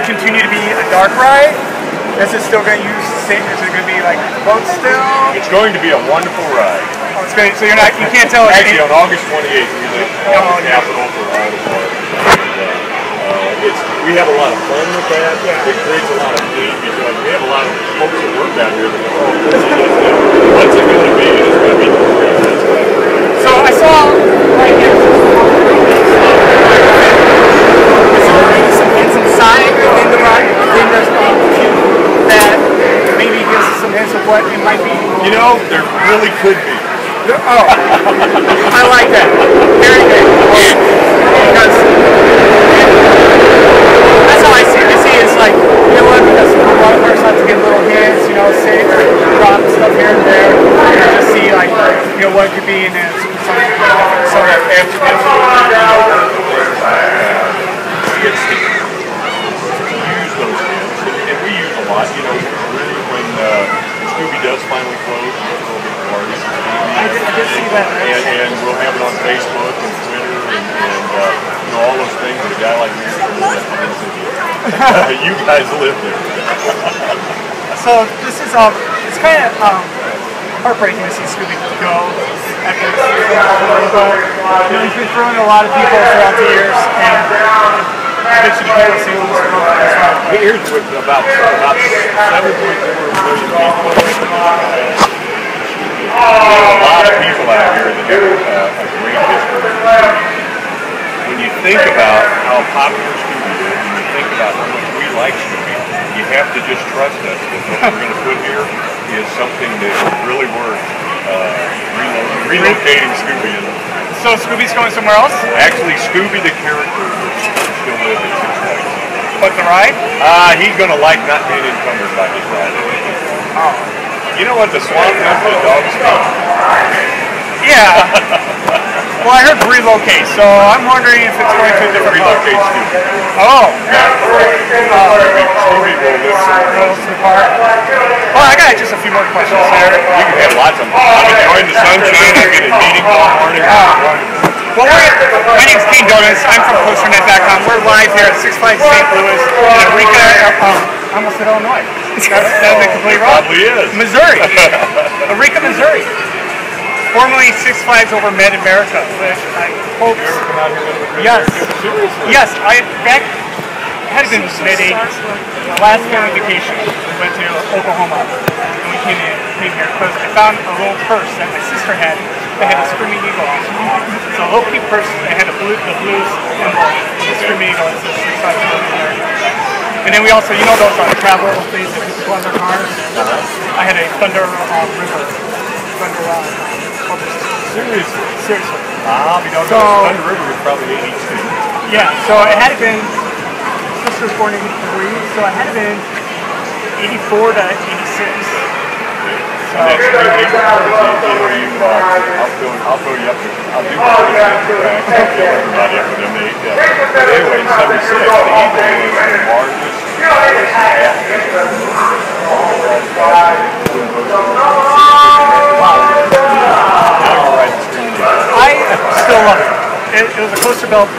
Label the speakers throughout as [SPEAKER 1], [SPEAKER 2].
[SPEAKER 1] continue to be a dark ride? Is it still going to use the same? Is it going to be like boat still?
[SPEAKER 2] It's going to be a wonderful ride.
[SPEAKER 1] Oh, it's going. So you're not. You can't tell.
[SPEAKER 2] Actually, on August 28th, we leave the capital for all the parks. We have a lot of fun with that. Yeah. It creates a lot of heat because we have a lot of folks that work down here that go, what's it going to be? It's going to be great.
[SPEAKER 1] So I saw right here. Is there maybe some hints inside within the ride, within the that maybe gives us some hints of what it might be?
[SPEAKER 2] You know, there really could be.
[SPEAKER 1] Oh, I like that. Very good. Because that's how I see it. I see it's like, you know what, because a lot of parks like to get little hints, you know, say or drop stuff here and there, and just see like, you know, what it could be, and then something different. So
[SPEAKER 2] it's to use those hints, and we use a lot, you know, really when Scooby does finally close, it's a little bit party.
[SPEAKER 1] I did see that.
[SPEAKER 2] And we'll have it on Facebook and Twitter and you know, all those things that a guy like me you guys live there.
[SPEAKER 1] So this is it's kind of heartbreaking to see Scooby go at this, but you know, he's been throwing a lot of people throughout the years, and eventually people see this well.
[SPEAKER 2] Here's with about 7.4 million people. There's a lot of people out here that have a great history. When you think about how popular Scooby is, and you think about how much we like Scooby, you have to just trust us that what we're going to put here is something that is really worth relocating Scooby in.
[SPEAKER 1] So Scooby's going somewhere else?
[SPEAKER 2] Actually, Scooby the character will still live in Six Flags.
[SPEAKER 1] But the ride?
[SPEAKER 2] He's going to like not being encumbered by his ride.
[SPEAKER 1] Oh.
[SPEAKER 2] You know what the swamp does to the dogs?
[SPEAKER 1] Yeah. Well, I heard relocate, so I'm wondering if it's going to a different
[SPEAKER 2] relocate Scooby.
[SPEAKER 1] Oh.
[SPEAKER 2] Scooby will live
[SPEAKER 1] to the park. Well, I got just a few more questions here.
[SPEAKER 2] You can have lots of them. I'm enjoying the sunshine. I'm getting meetings all morning.
[SPEAKER 1] Well, my name's Caine. I'm from COASTER-net.com. We're live here at Six Flags St. Louis in Eureka. I almost said Illinois. That's completely wrong.
[SPEAKER 2] Probably is.
[SPEAKER 1] Missouri. Eureka, Missouri. Formerly Six Flags over Mid-America, which I hope.
[SPEAKER 2] You ever come out here with
[SPEAKER 1] Yes.
[SPEAKER 2] Seriously?
[SPEAKER 1] Yes. It had been mid-80s. The last family vacation, we went to Oklahoma, and we came here because I found a little purse that my sister had that had a screaming eagle on it. So a little pink purse that had the blues symbol, the screaming eagle. It says Six Flags over America. And then we also, you know, those travel things that people go on their cars. I had a Thunder River. Seriously.
[SPEAKER 2] So Thunder River was probably 82.
[SPEAKER 1] Yeah, so it had been, sister was born in 83, so it had been 84 to 86. So
[SPEAKER 2] I'll throw you up. I'll do everybody up with them. But anyway, in 76, the Eagle was the largest
[SPEAKER 1] I still love it. It was a coaster built.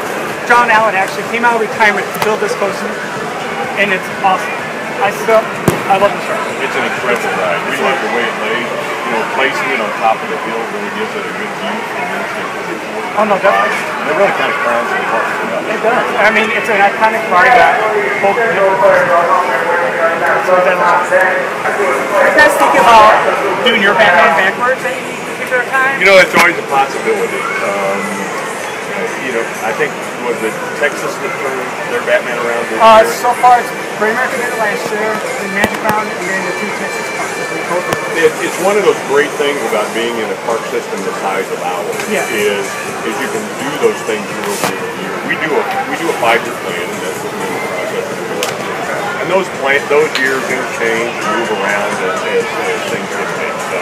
[SPEAKER 1] John Allen actually came out of retirement to build this coaster, and it's awesome. I love this ride.
[SPEAKER 2] It's an incredible ride. We like the way it lays. You know, placing it on top of the hill really gives it a good view from the
[SPEAKER 1] Oh no, definitely.
[SPEAKER 2] It really kind of crowns the park.
[SPEAKER 1] It does. I mean, it's an iconic ride that both people. So you guys think about doing your Batman backwards at any particular time?
[SPEAKER 2] You know, it's always a possibility. You know, I think was it Texas that turned their Batman around?
[SPEAKER 1] So far, it's Great America did it last year, the Magic Mountain, and then the two Texas parks.
[SPEAKER 2] It's one of those great things about being in a park system the size of ours is you can do those things year over year. We do a 5-year plan, and that's what we're in the process of doing. And those years interchange and move around as things get made. So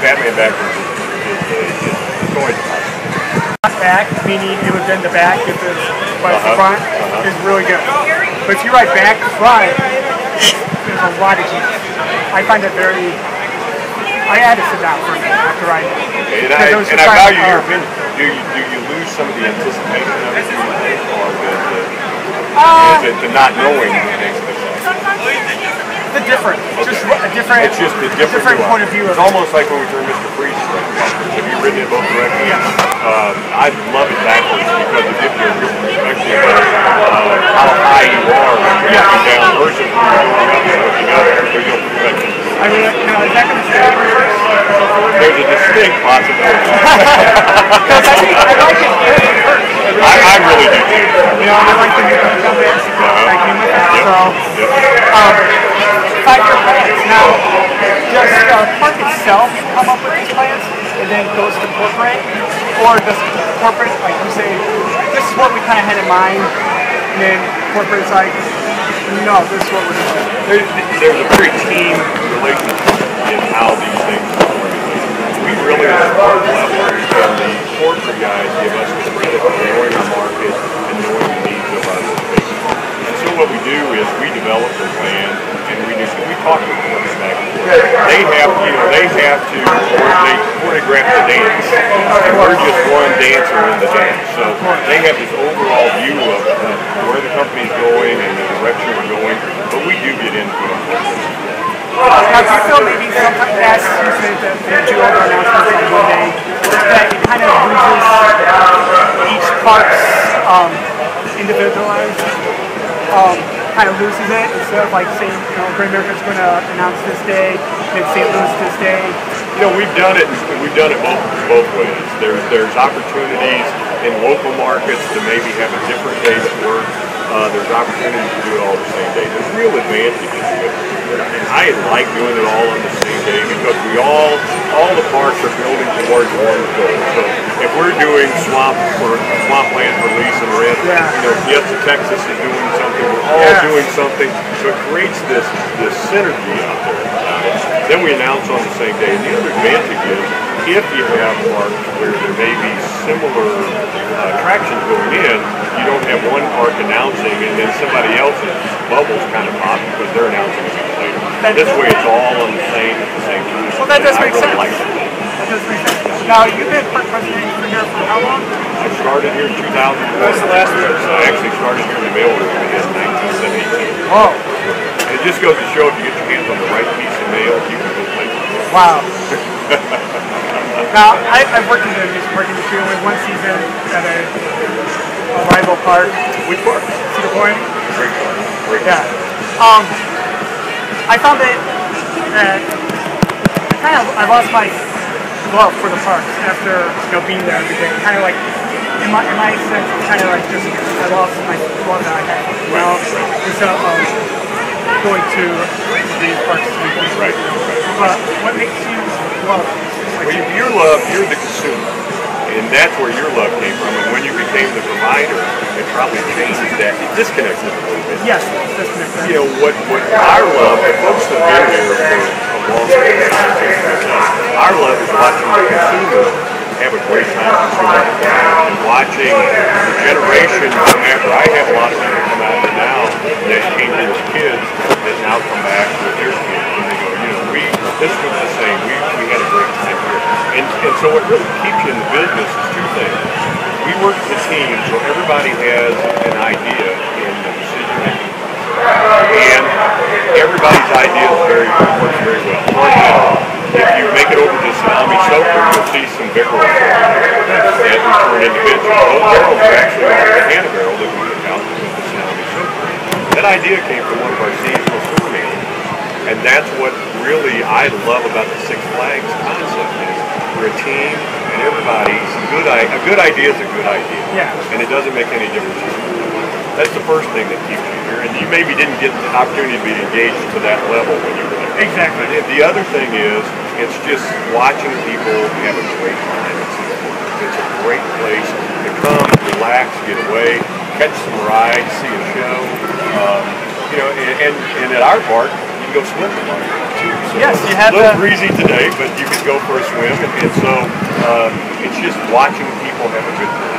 [SPEAKER 2] Batman backwards is always a possibility.
[SPEAKER 1] Back, meaning it would bend the back if it's by the front, is really good. But if you ride back to front, there's a lot of changes. I find it very. I had to sit down for a minute after riding it.
[SPEAKER 2] Okay, and I value your opinion. Do you lose some of the anticipation of it, or Is it the not knowing that makes it exciting?
[SPEAKER 1] The different,
[SPEAKER 2] Okay.
[SPEAKER 1] just a different,
[SPEAKER 2] It's just a different
[SPEAKER 1] point of view.
[SPEAKER 2] It's almost like when we turned Mr. Freeze. Have you ridden it both directions?
[SPEAKER 1] Yes.
[SPEAKER 2] I love it backwards because it gives you a real perspective of how high you are when you're looking down versus when you're going up and looking up. There's no perspective.
[SPEAKER 1] I mean, now is that going to stay in reverse?
[SPEAKER 2] There's a distinct possibility.
[SPEAKER 1] Because I think I like it in reverse.
[SPEAKER 2] I really do too.
[SPEAKER 1] You know, I like the new companies that came with it. So, 5-year plans. Now, does the park itself come up with these plans and then goes to corporate? Or does corporate, like you say, this is what we kind of had in mind, and then corporate's like, no, this is what we're doing.
[SPEAKER 2] There's a very team relationship in how these things are organized. We really are part level, and the corporate guys give us the credit for knowing our market and knowing the needs of our space. And so what we do is we develop the plan, and we talk to the corporate back and forth. They have to choreograph the dance, and we're just one dancer in the dance. So they have this overall view of where the company's going and the direction we're going, but we do get into it.
[SPEAKER 1] Now, do you feel maybe sometimes, as you said, that they do all the announcements on one day, that it kind of loses each park's individualized, kind of loses it, instead of like saying, Great America's going to announce this day, and St. Louis this day?
[SPEAKER 2] We've done it both ways. There's opportunities in local markets to maybe have a different day that works. There's opportunities to do it all the same day. There's real advantages to it. And I like doing it all on the same day because all the parks are building towards one goal. So if we're doing swampland for lease and rent, Fiesta Texas is doing something, we're all doing something. So it creates this synergy out there. Then we announce on the same day. And the other advantage is if you have parks where there may be similar attractions going in, you don't have one park announcing and then somebody else's bubbles kind of pop because they're announcing it later. This way it's all on the same at the same time.
[SPEAKER 1] Well, that does make sense.
[SPEAKER 2] Like that.
[SPEAKER 1] That does make sense. Now, you've been Park President here for how long?
[SPEAKER 2] I started here in 2000. That's the last year. I actually started here in the mailroom in 1972.
[SPEAKER 1] Whoa.
[SPEAKER 2] It just goes to show if you get your hands on the right piece of mail, you can go places.
[SPEAKER 1] Wow. Now, I've worked in the music park industry only one season at a rival park.
[SPEAKER 2] Which park?
[SPEAKER 1] Cedar Point.
[SPEAKER 2] Great park. Great
[SPEAKER 1] Yeah. I found that I lost my love for the parks after being there every day. Kind of like, in my sense, it's kind of like just I lost my love that I had. Instead of going to these parks to be right. But what makes you love?
[SPEAKER 2] You're the consumer, and that's where your love came from. And when you became the provider, it probably changes that. It disconnects it a little bit.
[SPEAKER 1] Yes, disconnects that.
[SPEAKER 2] What our love, the folks that have been here for a long time, our love is watching the consumer have a great time consuming and watching the generation come after. I have a lot of people come out here now that came here as kids that now come back with their kids and they go, this was the same. We had a great time here. And so what really keeps you in the business is two things. We work as a team, so everybody has an idea in the decision making process. And everybody's idea works very well. For example, if you make it over to Tsunami Soaker, you'll see some barrels that we turn into bits. Those barrels are actually the Hannah barrel that we took out with the Tsunami Soaker. That idea came from one of our seasonal tour managers. And that's what really I love about the Six Flags concept is we're a team and everybody's a good idea is a good idea.
[SPEAKER 1] Yeah.
[SPEAKER 2] And it doesn't make any difference. That's the first thing that keeps you here. And you maybe didn't get the opportunity to be engaged to that level when you were there.
[SPEAKER 1] Exactly.
[SPEAKER 2] And the other thing is it's just watching people have a great time. It's a great place to come, relax, get away, catch some rides, see a show. And at our park, go swim tomorrow too. So
[SPEAKER 1] yes, you have
[SPEAKER 2] a little breezy today, but you can go for a swim, and so it's just watching people have a good time.